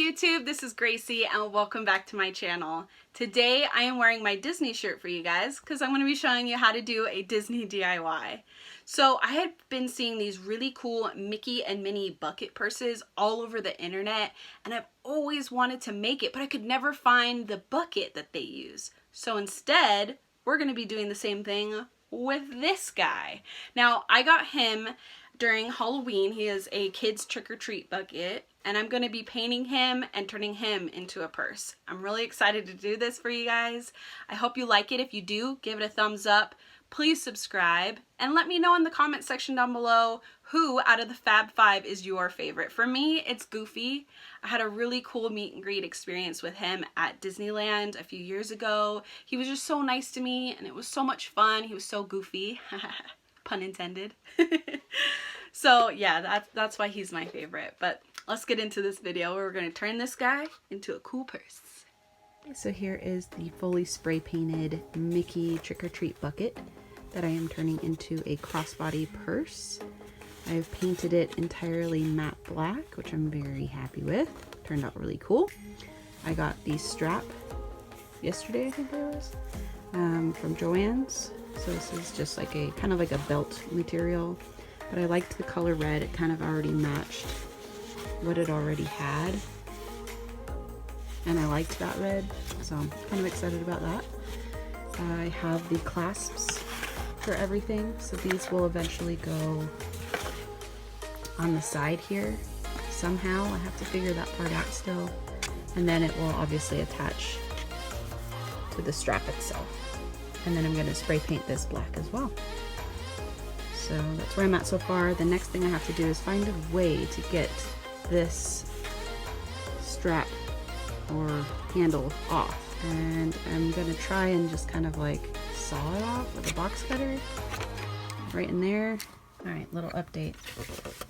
YouTube, this is Gracie and welcome back to my channel. Today I am wearing my Disney shirt for you guys because I'm going to be showing you how to do a Disney DIY. So I had been seeing these really cool Mickey and Minnie bucket purses all over the internet and I've always wanted to make it, but I could never find the bucket that they use. So instead, we're going to be doing the same thing with this guy. Now I got him during Halloween. He is a kids trick-or-treat bucket and I'm going to be painting him and turning him into a purse. I'm really excited to do this for you guys. I hope you like it. If you do, give it a thumbs up. Please subscribe and let me know in the comment section down below who out of the Fab Five is your favorite. For me, it's Goofy. I had a really cool meet and greet experience with him at Disneyland a few years ago. He was just so nice to me and it was so much fun. He was so goofy. Pun intended. So yeah, that's why he's my favorite. But let's get into this video where we're going to turn this guy into a cool purse. So here is the fully spray painted Mickey trick-or-treat bucket that I am turning into a crossbody purse. I've painted it entirely matte black, which I'm very happy with. Turned out really cool. I got the strap yesterday, I think it was, from Joann's. So this is just like a kind of like a belt material, but I liked the color red. It kind of already matched what it already had, and I liked that red, so I'm kind of excited about that. I have the clasps for everything, so these will eventually go on the side here somehow. I have to figure that part out still, and then it will obviously attach to the strap itself. And then I'm going to spray paint this black as well. So that's where I'm at so far. The next thing I have to do is find a way to get this strap or handle off. And I'm going to try and just kind of like saw it off with a box cutter right in there. Alright, little update.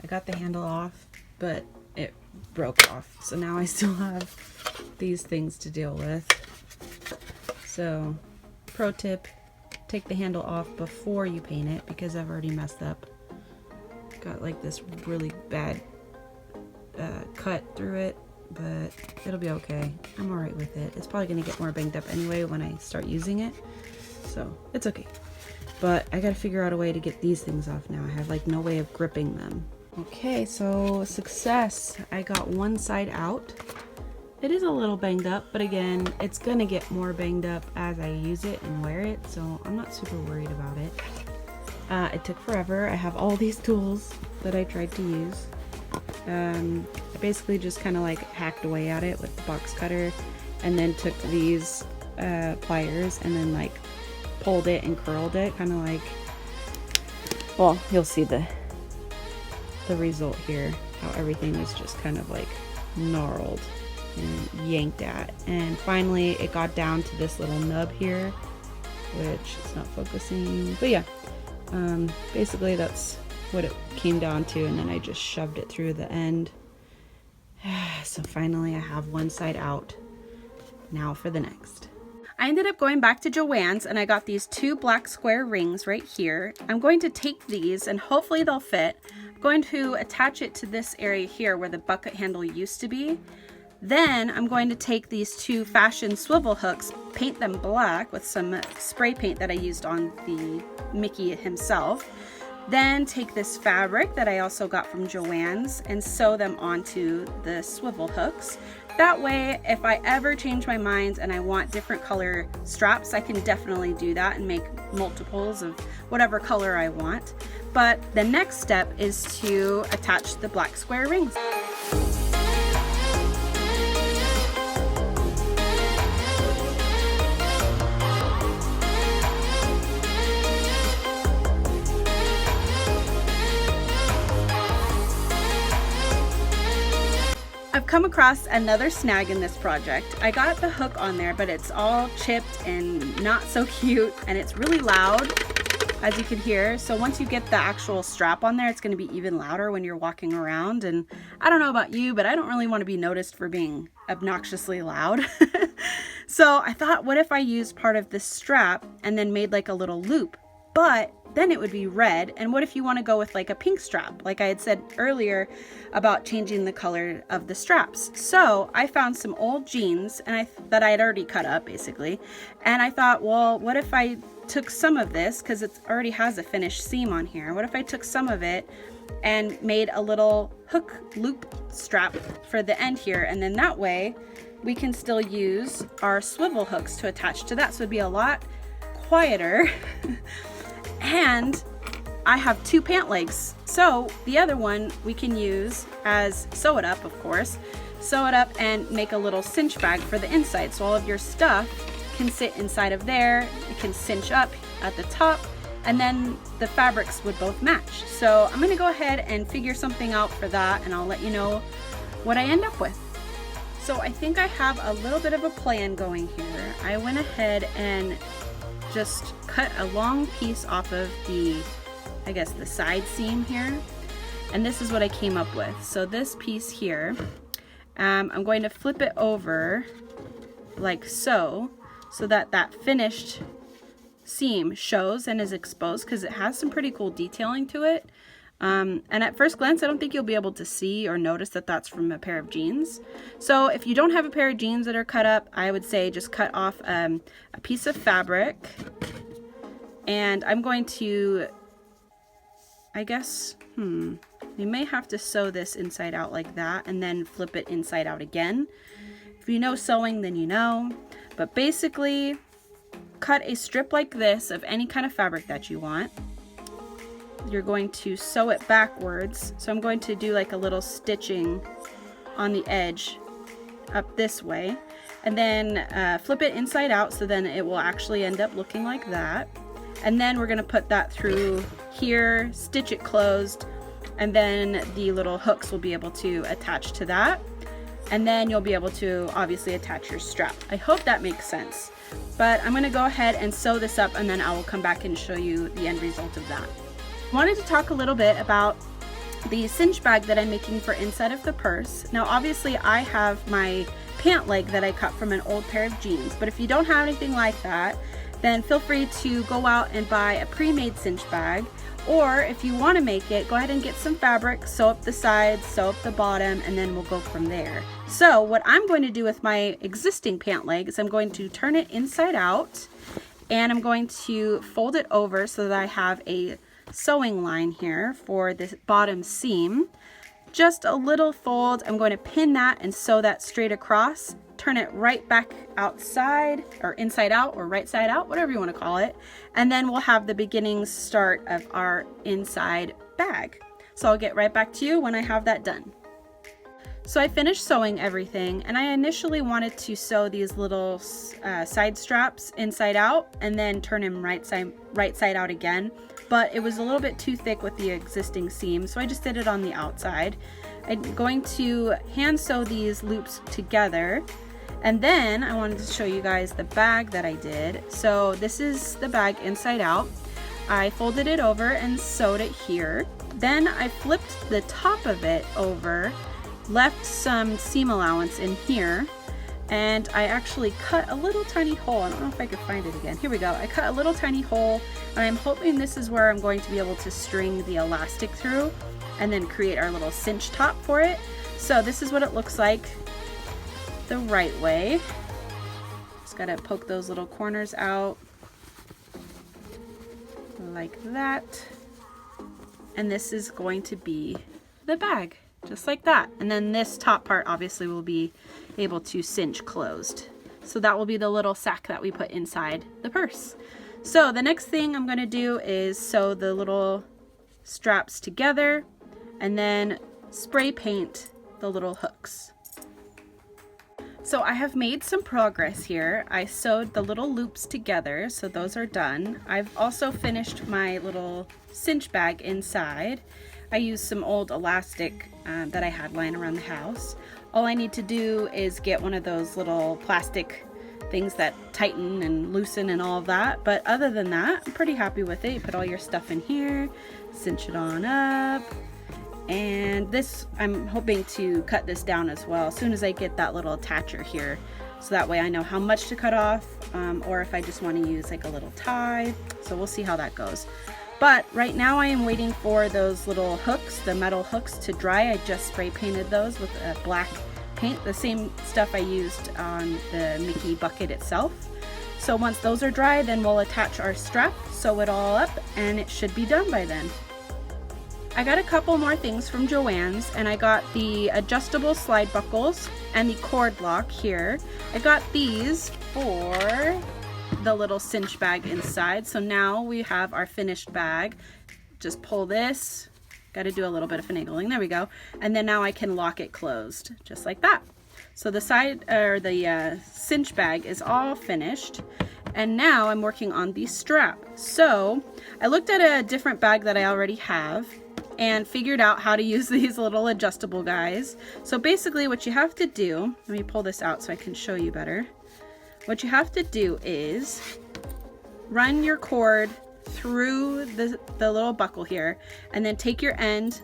I got the handle off, but it broke off. So now I still have these things to deal with. So pro tip, take the handle off before you paint it because I've already messed up. Got like this really bad cut through it, but it'll be okay. I'm alright with it. It's probably going to get more banged up anyway when I start using it, so it's okay. But I gotta figure out a way to get these things off now. I have like no way of gripping them. Okay, so success. I got one side out. It is a little banged up, but again, it's gonna get more banged up as I use it and wear it, so I'm not super worried about it. It took forever. I have all these tools that I tried to use. I basically just kind of like hacked away at it with the box cutter and then took these pliers and then like pulled it and curled it, kind of like, well, you'll see the result here, how everything is just kind of like gnarled and yanked at, and finally it got down to this little nub here, which is not focusing, but yeah, basically that's what it came down to, and then I just shoved it through the end. So finally I have one side out. Now for the next. I ended up going back to Joann's and I got these two black square rings right here. I'm going to take these and hopefully they'll fit. I'm going to attach it to this area here where the bucket handle used to be. Then I'm going to take these two fashion swivel hooks, paint them black with some spray paint that I used on the Mickey himself. Then take this fabric that I also got from Joann's and sew them onto the swivel hooks. That way, if I ever change my mind and I want different color straps, I can definitely do that and make multiples of whatever color I want. But the next step is to attach the black square rings. I've come across another snag in this project. I got the hook on there, but it's all chipped and not so cute, and it's really loud, as you can hear. So once you get the actual strap on there, it's going to be even louder when you're walking around. And I don't know about you, but I don't really want to be noticed for being obnoxiously loud. So I thought, what if I used part of this strap and then made like a little loop? But then it would be red. And what if you want to go with like a pink strap, like I had said earlier about changing the color of the straps? So I found some old jeans and that I had already cut up basically, and I thought, well, what if I took some of this, because it already has a finished seam on here, what if I took some of it and made a little hook loop strap for the end here, and then that way we can still use our swivel hooks to attach to that, so it'd be a lot quieter. And I have 2 pant legs, so the other one we can use as sew it up, of course, sew it up and make a little cinch bag for the inside, so all of your stuff can sit inside of there. It can cinch up at the top, and then the fabrics would both match. So I'm gonna go ahead and figure something out for that, and I'll let you know what I end up with. So I think I have a little bit of a plan going here. I went ahead and just cut a long piece off of the, I guess, the side seam here, and this is what I came up with. So this piece here, I'm going to flip it over like so that that finished seam shows and is exposed, because it has some pretty cool detailing to it. And at first glance, I don't think you'll be able to see or notice that that's from a pair of jeans. So if you don't have a pair of jeans that are cut up, I would say just cut off a piece of fabric, and I'm going to, I guess, we may have to sew this inside out like that and then flip it inside out again. If you know sewing, then you know. But basically, cut a strip like this of any kind of fabric that you want. You're going to sew it backwards. So I'm going to do like a little stitching on the edge up this way, and then flip it inside out, so then it will actually end up looking like that. And then we're going to put that through here, stitch it closed, and then the little hooks will be able to attach to that. And then you'll be able to obviously attach your strap. I hope that makes sense. But I'm gonna go ahead and sew this up, and then I will come back and show you the end result of that. I wanted to talk a little bit about the cinch bag that I'm making for inside of the purse. Now obviously I have my pant leg that I cut from an old pair of jeans, but if you don't have anything like that, then feel free to go out and buy a pre-made cinch bag. Or if you want to make it, go ahead and get some fabric, sew up the sides, sew up the bottom, and then we'll go from there. So what I'm going to do with my existing pant leg is I'm going to turn it inside out, and I'm going to fold it over so that I have a sewing line here for the bottom seam. Just a little fold. I'm going to pin that and sew that straight across, turn it right back outside, or inside out, or right side out, whatever you want to call it, and then we'll have the beginning start of our inside bag. So I'll get right back to you when I have that done. So I finished sewing everything, and I initially wanted to sew these little side straps inside out and then turn them right side out again, but it was a little bit too thick with the existing seam, so I just did it on the outside. I'm going to hand sew these loops together, and then I wanted to show you guys the bag that I did. So this is the bag inside out. I folded it over and sewed it here. Then I flipped the top of it over, left some seam allowance in here, and I actually cut a little tiny hole. I don't know if I could find it again. Here we go. I cut a little tiny hole, and I'm hoping this is where I'm going to be able to string the elastic through and then create our little cinch top for it. So this is what it looks like the right way. Just gotta poke those little corners out like that. And this is going to be the bag, just like that. And then this top part obviously will be able to cinch closed. So that will be the little sack that we put inside the purse. So the next thing I'm gonna do is sew the little straps together and then spray paint the little hooks. So I have made some progress here. I sewed the little loops together, so those are done. I've also finished my little cinch bag inside. I used some old elastic that I had lying around the house. All I need to do is get one of those little plastic things that tighten and loosen and all of that. But other than that, I'm pretty happy with it. You put all your stuff in here, cinch it on up. And this, I'm hoping to cut this down as well as soon as I get that little attacher here, so that way I know how much to cut off, or if I just want to use like a little tie. So we'll see how that goes. But right now I am waiting for those little hooks, the metal hooks, to dry. I just spray painted those with a black paint, the same stuff I used on the Mickey bucket itself. So once those are dry, then we'll attach our strap, sew it all up, and it should be done by then. I got a couple more things from Joann's, and I got the adjustable slide buckles and the cord lock here. I got these for the little cinch bag inside. So now we have our finished bag. Just pull this, got to do a little bit of finagling, there we go. And then now I can lock it closed, just like that. So the side, or the cinch bag is all finished. And now I'm working on the strap. So I looked at a different bag that I already have and figured out how to use these little adjustable guys. So basically what you have to do, let me pull this out so I can show you better. What you have to do is run your cord through the little buckle here, and then take your end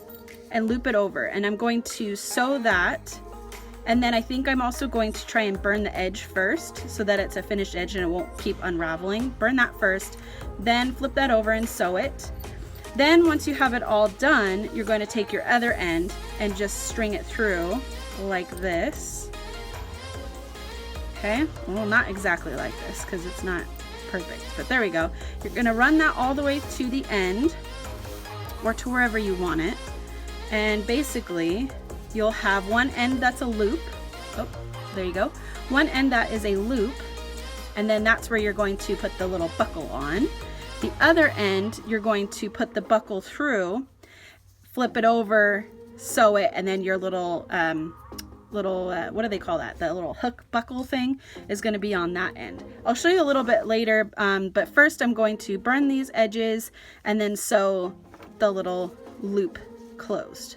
and loop it over. And I'm going to sew that, and then I think I'm also going to try and burn the edge first so that it's a finished edge and it won't keep unraveling. Burn that first, then flip that over and sew it. Then once you have it all done, you're going to take your other end and just string it through like this. Okay, well, not exactly like this because it's not perfect, but there we go. You're going to run that all the way to the end or to wherever you want it, and basically you'll have one end that's a loop. Oh, there you go. One end that is a loop, and then that's where you're going to put the little buckle on. The other end, you're going to put the buckle through, flip it over, sew it, and then your little, what do they call that? The little hook buckle thing is going to be on that end. I'll show you a little bit later, but first I'm going to burn these edges and then sew the little loop closed.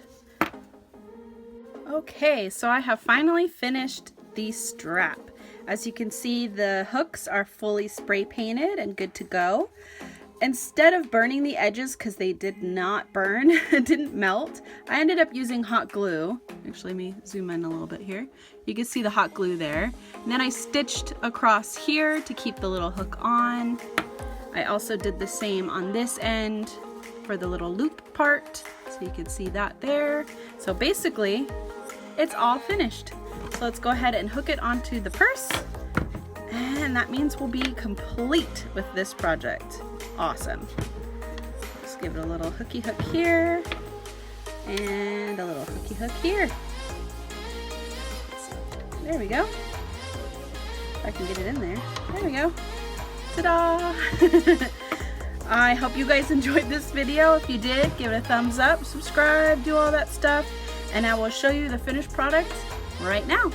Okay, so I have finally finished the strap. As you can see, the hooks are fully spray painted and good to go. Instead of burning the edges, because they did not burn, it didn't melt, I ended up using hot glue. Actually, let me zoom in a little bit here. You can see the hot glue there. And then I stitched across here to keep the little hook on. I also did the same on this end for the little loop part, so you can see that there. So basically, it's all finished. So let's go ahead and hook it onto the purse, and that means we'll be complete with this project. Awesome. Just give it a little hooky hook here and a little hooky hook here. There we go. If I can get it in there. There we go. Ta-da! I hope you guys enjoyed this video. If you did, give it a thumbs up, subscribe, do all that stuff, and I will show you the finished product right now.